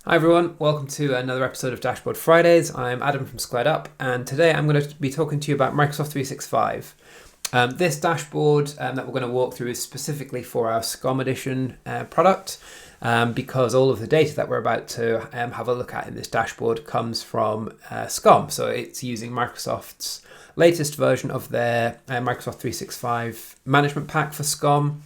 Hi everyone, welcome to another episode of Dashboard Fridays. I'm Adam from SquaredUp, and today I'm going to be talking to you about Microsoft 365. This dashboard that we're going to walk through is specifically for our SCOM edition product, because all of the data that we're about to have a look at in this dashboard comes from SCOM. So it's using Microsoft's latest version of their Microsoft 365 management pack for SCOM.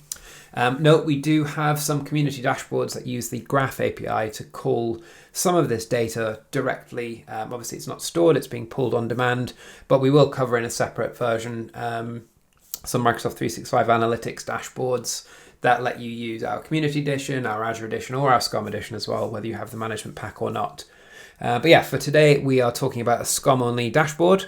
Note, we do have some community dashboards that use the Graph API to call some of this data directly. Obviously, it's not stored, it's being pulled on demand, but we will cover in a separate version some Microsoft 365 analytics dashboards that let you use our community edition, our Azure edition, or our SCOM edition as well, whether you have the management pack or not. But yeah, for today, we are talking about a SCOM-only dashboard.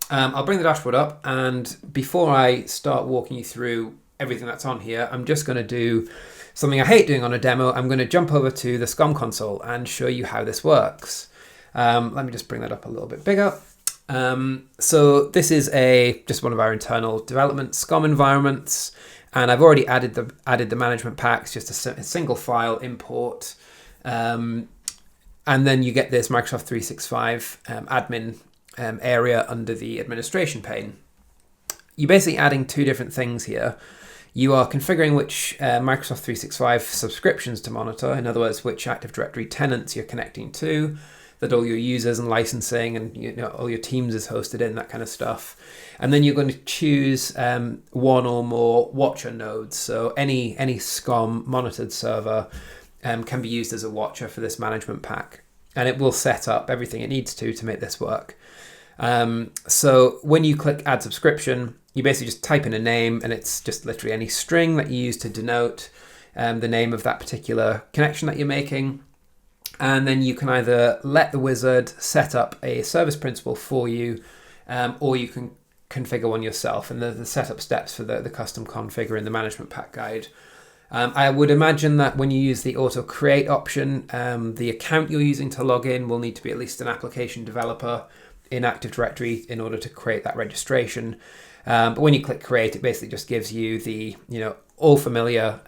I'll bring the dashboard up, and before I start walking you through everything that's on here, I'm just going to do something I hate doing on a demo. I'm going to jump over to the SCOM console and show you how this works. Let me just bring that up a little bit bigger. So this is just one of our internal development SCOM environments, and I've already added the management packs, just a single file import, and then you get this Microsoft 365 admin area under the administration pane. You're basically adding two different things here. You are configuring which Microsoft 365 subscriptions to monitor, in other words, which Active Directory tenants you're connecting to, that all your users and licensing and all your teams is hosted in, that kind of stuff. And then you're going to choose one or more watcher nodes. So any SCOM monitored server can be used as a watcher for this management pack, and it will set up everything it needs to make this work. So when you click Add Subscription, you basically just type in a name, and it's just literally any string that you use to denote the name of that particular connection that you're making. And then you can either let the wizard set up a service principal for you, or you can configure one yourself. And the setup steps for the custom configure in the management pack guide. I would imagine that when you use the auto create option, the account you're using to log in will need to be at least an application developer in Active Directory in order to create that registration. But when you click create, it basically just gives you the all familiar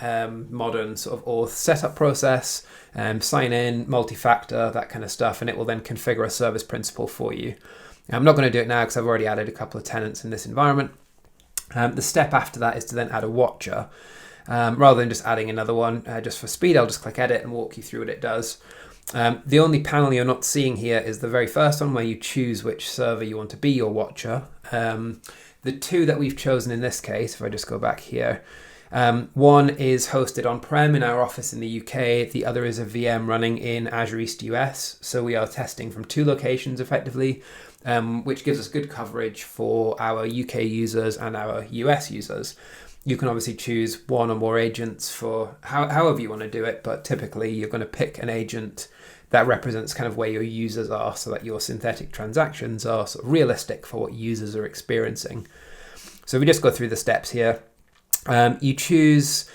modern sort of auth setup process, sign in, multi-factor, that kind of stuff, and it will then configure a service principal for you. I'm not going to do it now because I've already added a couple of tenants in this environment. The step after that is to then add a watcher. Rather than just adding another one, just for speed, I'll just click edit and walk you through what it does. The only panel you're not seeing here is the very first one where you choose which server you want to be your watcher. The two that we've chosen in this case, if I just go back here, one is hosted on-prem in our office in the UK. The other is a VM running in Azure East US. So we are testing from two locations effectively, which gives us good coverage for our UK users and our US users. You can obviously choose one or more agents for however you want to do it, but typically you're going to pick an agent that represents kind of where your users are, so that your synthetic transactions are sort of realistic for what users are experiencing. So we just go through the steps here. You choose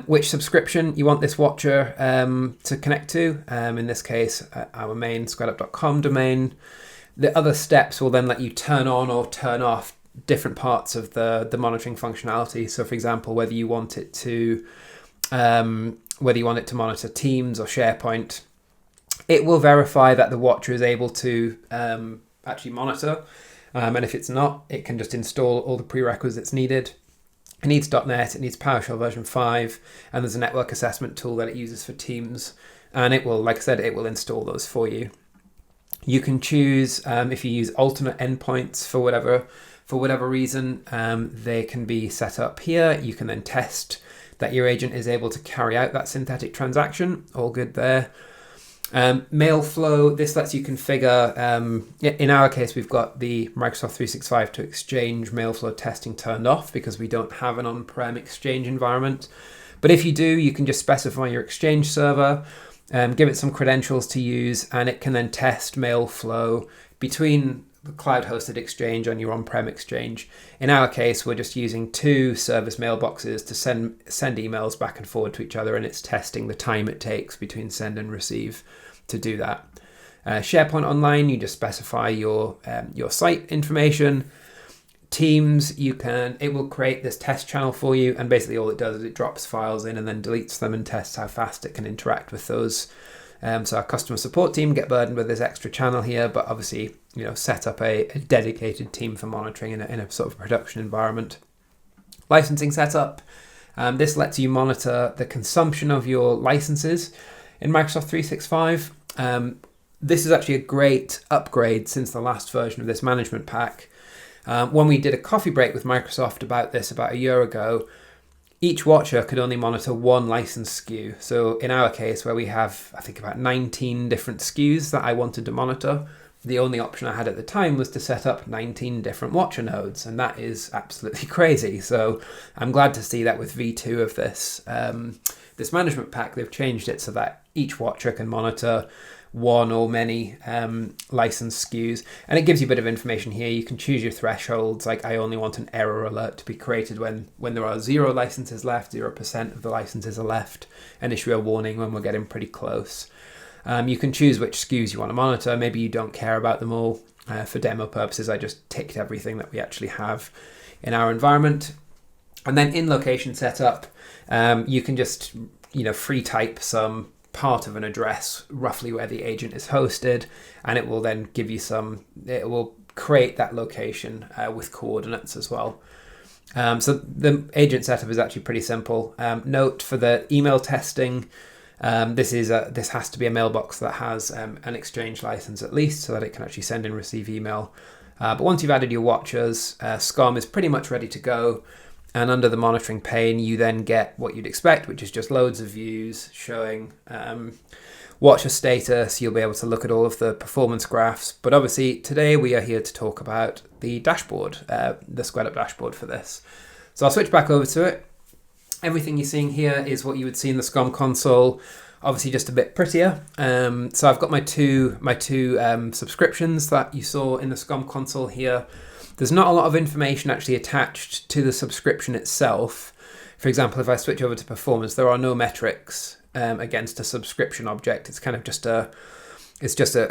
which subscription you want this watcher to connect to. In this case, our main SquaredUp.com domain. The other steps will then let you turn on or turn off different parts of the monitoring functionality. So for example, whether you want it to monitor Teams or SharePoint, it will verify that the watcher is able to actually monitor. And if it's not, it can just install all the prerequisites needed. It needs .NET, it needs PowerShell version 5, and there's a network assessment tool that it uses for Teams. And it will, like I said, it will install those for you. You can choose if you use alternate endpoints for whatever reason, they can be set up here. You can then test that your agent is able to carry out that synthetic transaction. All good there. Mail flow, this lets you configure, in our case, we've got the Microsoft 365 to Exchange mail flow testing turned off because we don't have an on-prem Exchange environment. But if you do, you can just specify your Exchange server, give it some credentials to use, and it can then test mail flow between the cloud-hosted Exchange and your on-prem Exchange. In our case, we're just using two service mailboxes to send emails back and forward to each other, and it's testing the time it takes between send and receive to do that. SharePoint Online, you just specify your site information. Teams, it will create this test channel for you, and basically all it does is it drops files in and then deletes them and tests how fast it can interact with those So our customer support team get burdened with this extra channel here, but obviously, set up a dedicated team for monitoring in a sort of production environment. Licensing setup. This lets you monitor the consumption of your licenses in Microsoft 365. This is actually a great upgrade since the last version of this management pack. When we did a coffee break with Microsoft about this about a year ago, each watcher could only monitor one license SKU. So in our case, where we have, I think, about 19 different SKUs that I wanted to monitor, the only option I had at the time was to set up 19 different watcher nodes, and that is absolutely crazy. So I'm glad to see that with V2 of this management pack, they've changed it so that each watcher can monitor one or many license SKUs, and it gives you a bit of information here. You can choose your thresholds, like I only want an error alert to be created when there are 0 licenses left, 0% of the licenses are left, and issue a warning when we're getting pretty close. You can choose which SKUs you want to monitor. Maybe you don't care about them all. For demo purposes, I just ticked everything that we actually have in our environment. And then in location setup, you can just free type some part of an address, roughly where the agent is hosted, and it will then give you it will create that location with coordinates as well. So the agent setup is actually pretty simple. Note for the email testing, this has to be a mailbox that has an Exchange license at least, so that it can actually send and receive email. But once you've added your watchers, SCOM is pretty much ready to go. And under the monitoring pane, you then get what you'd expect, which is just loads of views showing watcher status. You'll be able to look at all of the performance graphs. But obviously, today we are here to talk about the dashboard, the SquaredUp dashboard for this. So I'll switch back over to it. Everything you're seeing here is what you would see in the SCOM console, obviously just a bit prettier. So I've got my two subscriptions that you saw in the SCOM console here. There's not a lot of information actually attached to the subscription itself. For example, if I switch over to performance, there are no metrics against a subscription object. It's kind of just a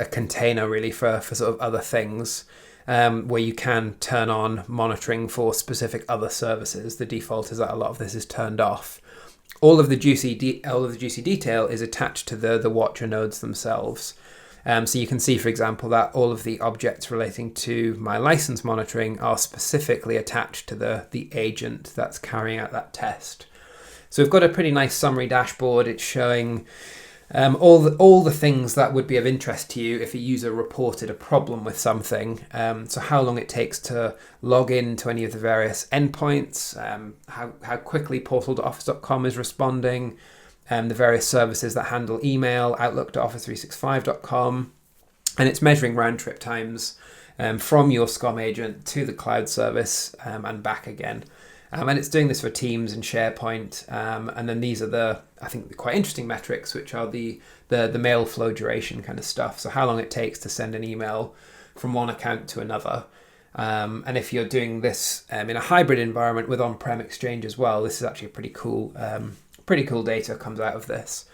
container really for sort of other things, where you can turn on monitoring for specific other services. The default is that a lot of this is turned off. All of the juicy detail is attached to the watcher nodes themselves. So you can see, for example, that all of the objects relating to my license monitoring are specifically attached to the agent that's carrying out that test. So we've got a pretty nice summary dashboard. It's showing all the things that would be of interest to you if a user reported a problem with something. So how long it takes to log in to any of the various endpoints, how quickly portal.office.com is responding, the various services that handle email, outlook.office365.com, and it's measuring round trip times from your SCOM agent to the cloud service and back again. And it's doing this for Teams and SharePoint. And then these are I think, quite interesting metrics, which are the mail flow duration kind of stuff. So how long it takes to send an email from one account to another. And if you're doing this in a hybrid environment with on-prem Exchange as well, this is actually pretty cool data comes out of this.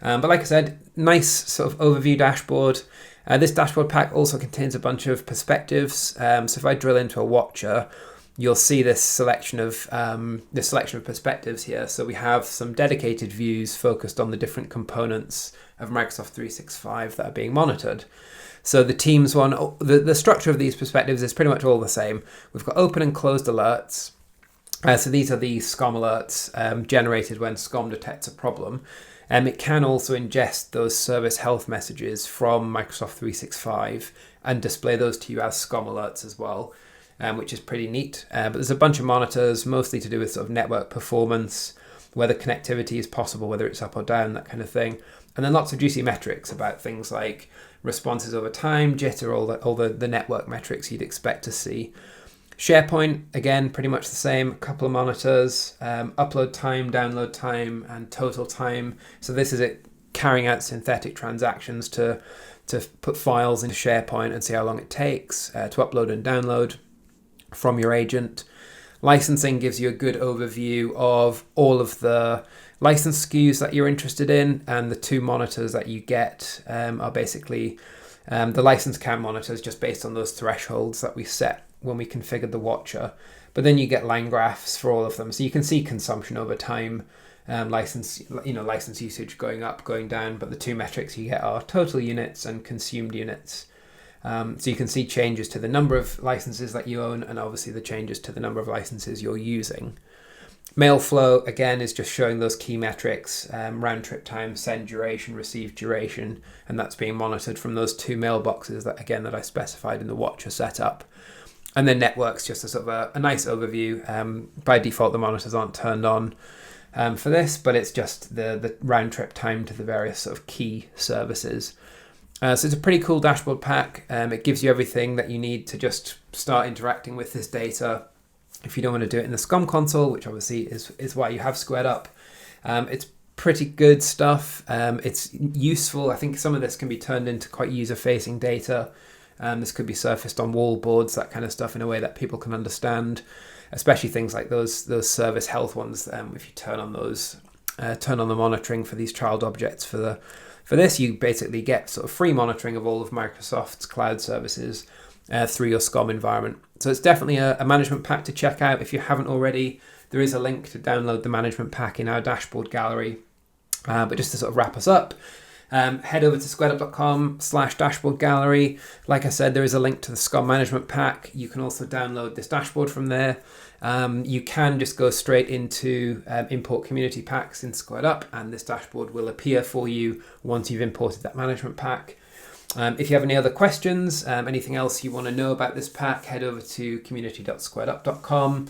But like I said, nice sort of overview dashboard. This dashboard pack also contains a bunch of perspectives. So if I drill into a watcher, you'll see this selection of perspectives here. So we have some dedicated views focused on the different components of Microsoft 365 that are being monitored. So the Teams one, the structure of these perspectives is pretty much all the same. We've got open and closed alerts. So these are the SCOM alerts generated when SCOM detects a problem. It can also ingest those service health messages from Microsoft 365 and display those to you as SCOM alerts as well, which is pretty neat. But there's a bunch of monitors, mostly to do with sort of network performance, whether connectivity is possible, whether it's up or down, that kind of thing. And then lots of juicy metrics about things like responses over time, jitter, all the network metrics you'd expect to see. SharePoint, again, pretty much the same, a couple of monitors, upload time, download time, and total time. So this is it carrying out synthetic transactions to put files into SharePoint and see how long it takes to upload and download from your agent. Licensing gives you a good overview of all of the license SKUs that you're interested in, and the two monitors that you get are basically the license count monitors just based on those thresholds that we set when we configured the watcher. but then you get line graphs for all of them. So you can see consumption over time, license usage going up, going down, but the two metrics you get are total units and consumed units. So you can see changes to the number of licenses that you own, and obviously the changes to the number of licenses you're using. Mail flow, again, is just showing those key metrics, round trip time, send duration, receive duration, and that's being monitored from those two mailboxes that I specified in the Watcher setup. And then networks, just a sort of a nice overview. By default, the monitors aren't turned on for this, but it's just the round trip time to the various sort of key services. So it's a pretty cool dashboard pack. It gives you everything that you need to just start interacting with this data. If you don't want to do it in the SCOM console, which obviously is why you have SquaredUp, it's pretty good stuff. It's useful. I think some of this can be turned into quite user-facing data. This could be surfaced on wall boards, that kind of stuff, in a way that people can understand, especially things like those service health ones. If you turn on those, turn on the monitoring for these child objects for this, you basically get sort of free monitoring of all of Microsoft's cloud services through your SCOM environment. So it's definitely a management pack to check out. If you haven't already, there is a link to download the management pack in our dashboard gallery. But just to sort of wrap us up, head over to squareup.com/dashboard gallery. Like I said, there is a link to the SCOM management pack. You can also download this dashboard from there. You can just go straight into import community packs in SquaredUp, and this dashboard will appear for you once you've imported that management pack. If you have any other questions, anything else you want to know about this pack, head over to community.squareup.com.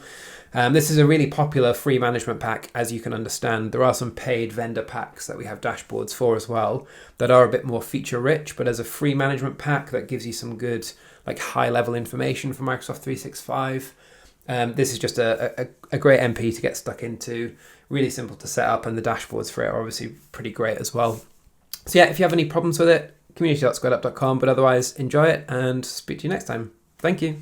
This is a really popular free management pack, as you can understand. There are some paid vendor packs that we have dashboards for as well that are a bit more feature rich, but as a free management pack that gives you some good, like, high level information for Microsoft 365. This is just a great MP to get stuck into, really simple to set up, and the dashboards for it are obviously pretty great as well. So yeah, if you have any problems with it, community.squareup.com, but otherwise enjoy it and speak to you next time. Thank you.